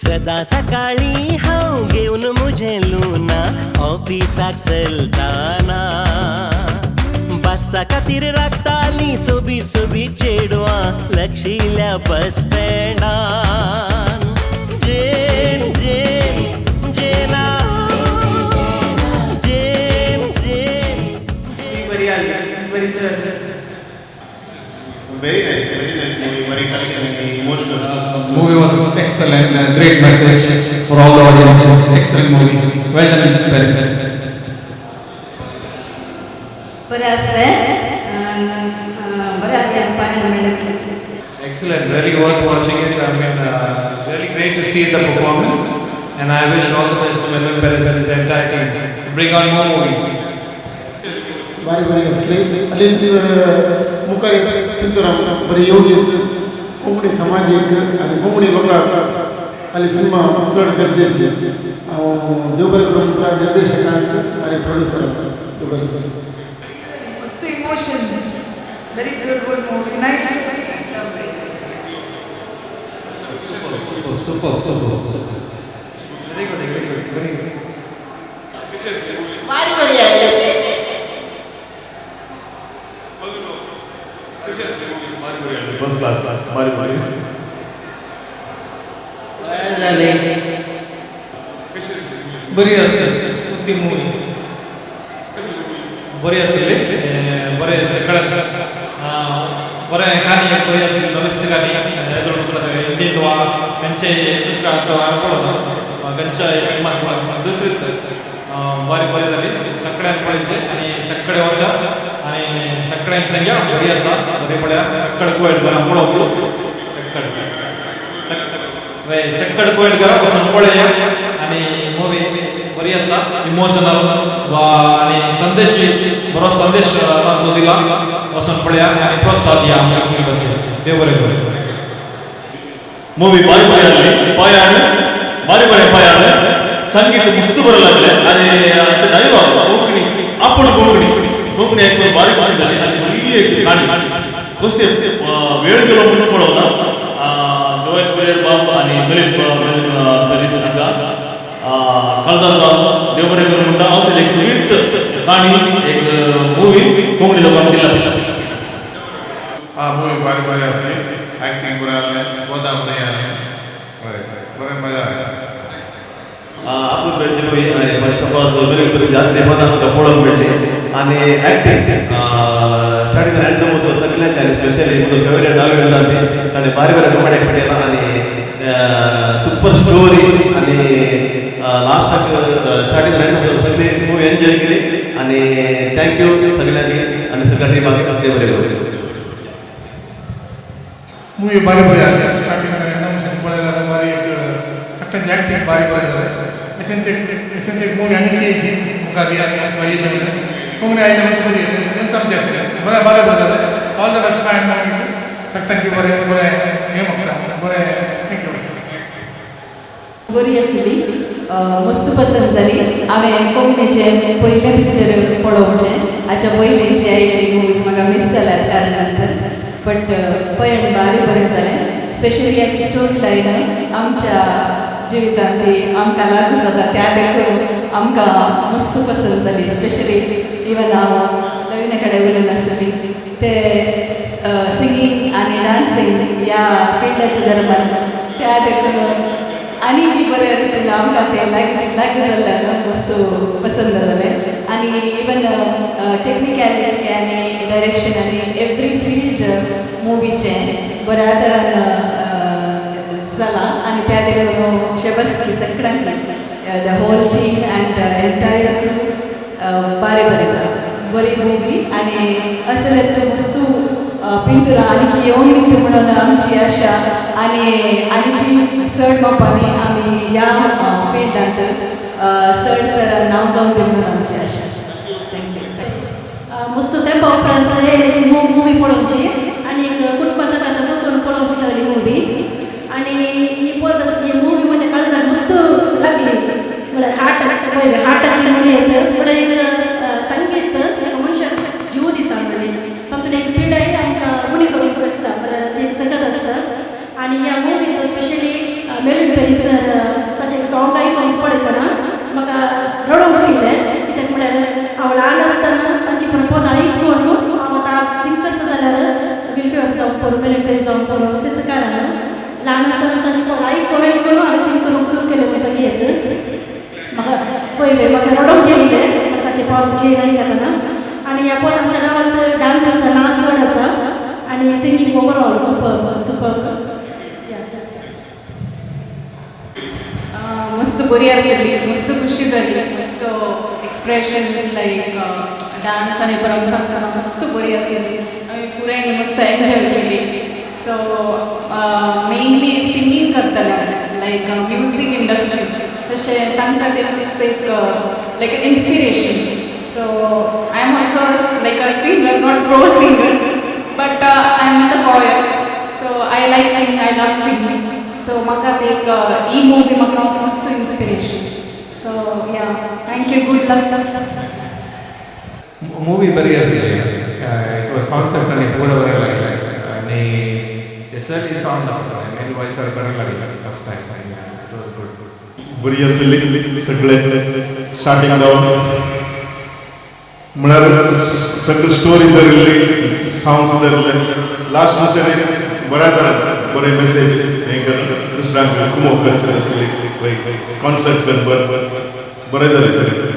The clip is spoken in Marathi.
सदा सकाळी हांव घेवन मुझे लुना ऑफिसाक चलताना बसा खातीर राखताली सोबी सोबी चेडवां लक्षिल्या बस स्टँडान जेन जेन जेना जेन जेन बरी आली बरी Very nice movie, very touching, emotional. Movie was excellent, great message for all the audiences. Excellent movie. Well done in Paris. Excellent, really worth watching it. I mean, really great to see the performance, and I wish all the best to Melvin Perez and his entire team to bring on more movies. बारी बारी असले अलिंदी मुखारी पिंतुरा बरी योग्य कोंकणी समाजीक आनी कोंकणी लोकांक आली फिल्मां चड गरजेची हांव देव बरें करूं त्या निर्देशकांक आनी प्रोड्युसर देव बरें करूं मस्त emotions very good movie nice Super. Very good. बारी बरी आली First class, very. बरी ती मूवी बरी आसली बरे सगळ्यात बरें कहानी बरी आसली भविश्य कहानी हेजो इंडियन वा खंयचे दुसरे पळोवना खंयच्या दुसरीच बरी जाली सगळ्यांक पळयचे आनी सगळे वर्षा आनी सगळ्यांक संख्या बरी आसा बरी पळया सक्कड कोयट करा पळोवंक सक्कड कोयट करा वचून पळया आनी मूवी बरी आसा इमोशनल वा आनी संदेश बरो संदेश तो दिला वचून पळया आनी प्रोत्साहन दिया आमच्या कोंकणी भाशेक देव बरें करूं मूवी बारी आसली पायान बारी बरें पायान संगीत मस्त बरें लागलें आनी डायलॉग कोंकणी आपूण कोंकणी आयकून बारी कशी जाली आनी बरी एक काणी कशी वेळ गेलो मनीस पळोवना जोय कुरेर बाब आनी मिलिंद पेरीस आसा काळजान बाब देव बरें करूं म्हणटा असली एक स्वीट काणी एक मूवी कोंकणी लोकांक दिला मूवी बारी आसली एक्टिंग बरें जालें वदाम बरें जालें बरें मजा आयली आपूण बेळची मूवी फर्स्ट ऑफ ऑल बरें बरें जातले पदां म्हाका पळोवंक मेळ्ळी आनी एक्टिंग स्टार्टिंग रॅन्डम वचून सगळ्यांचे आनी स्पेशली म्हजो फेवरेट डायलॉग जाता ताणें बारी कॉमेडी एक्ट केला आनी सुपर स्टोरी आनी लास्टाक स्टार्टिंग रॅन्डम वचून सगळी मूवी एन्जॉय केली आनी थँक्यू सगळ्यांनी आनी सगळ्या टिमाक देव बरें करूं मूवी बारी बरी आली स्टार्टिंग रॅन्डम पळयल्यार बारी सगळ्यांची एक्टिंग बारी जाली अशें एक मूवी आनी येयची मुखार आनी येयची कोंकणी आयली बरी आमचे बरें जालें ऑल द बेस्ट फायन सगळ्यांकी बरें हें म्हाका बरें थँक्यू बरी आसली मस्त पसंद जाली हांवें कोंकणीचे पयले पिक्चर पळोवचे हाच्या पयलींची आयिल्ली मुवीज म्हाका मिस जाल्यात कारणांतर बट पळयन बारी बरें जालें स्पेशली हाची स्टोरी लायन आमच्या जिवितांतली आमकां लागू जाता त्या देखून आमकां मस्त पसंद जाली स्पेशली इवन हांव लविना कडेन उलयन आसतली ते सिंगींग आनी डान्सींग ह्या फिल्डाच्या दरम्यान त्या देखून आनी बऱ्या रितीन आमकां तें लागू जाल्ल्यान मस्त पसंद जालें आनी इवन टेक्निकॅलिटी आनी डायरेक्शन आनी एवरी फील्ड मुवीचें बऱ्या तरान जाला आनी त्या देखून शेबस्की सगळ्यांक the whole team and entire crew बरें जालें बरी मुवी आनी असले वस्तू पिंतुरा आनी येवंक दिता म्हणून आमची आशा आनी चड मापांनी आमी ह्या फिल्डांत चड तरान नांव जावंक दिता म्हणून आमची आशा थँक्यू मस्त तेंपा उपरांत मुवी पळोवची आनी कुटुंबा सगळ्यांचा बसून पळोवची लागली मुवी आनी ही मुवी म्हज्या काळजाक मस्त लागली म्हळ्यार हार्टाची म्हळ्यार एक संगीत एका मनशाक जीव दिता म्हणजे तातूंत एक पिडाय आमकां उणी करूंक शकता म्हळ्यार एक संगत आसता आनी ह्या मुवीन स्पेशली मेलिन पेरीस पळोवचें नाही ना आणि ह्या पोरांच्या गावात डान्स आसा नाच चड आसा आणि सिंगींग ओवरऑल सुपर सुपर मस्त बरी आसली मस्त खुशी जाली मस्त एक्सप्रेशन लायक डान्स आनी परत सांगतना मस्त बरी आसली आमी पुराय मस्त एन्जॉय केली सो मेनली सिंगींग करतले लायक म्युजीक इंडस्ट्री तशें तांकां ते मस्त एक like inspiration so I am also like a singer not pro singer but I am the boy so I like sing I love singing so म्हाका एक ही मूवी म्हाका मस्त inspiration so yeah thank you good luck movie बरी आसली इट वॉज कॉन्सेप्ट आनी पुरो बरें लागलें आनी ते सगळी सॉंग्स आसता मेन वॉयसार बरें लागलें first time it was good बरी आसली सगळे स्टार्टिंग जावन म्हळ्यार सगळी स्टोरी धरिल्ली सॉंग्स धरले लास्ट मसेज बऱ्या तरेन बरे मेसेज हें दुसऱ्यांक कुमोव करचें आसली कॉन्सेप्ट बरें जालें सगळें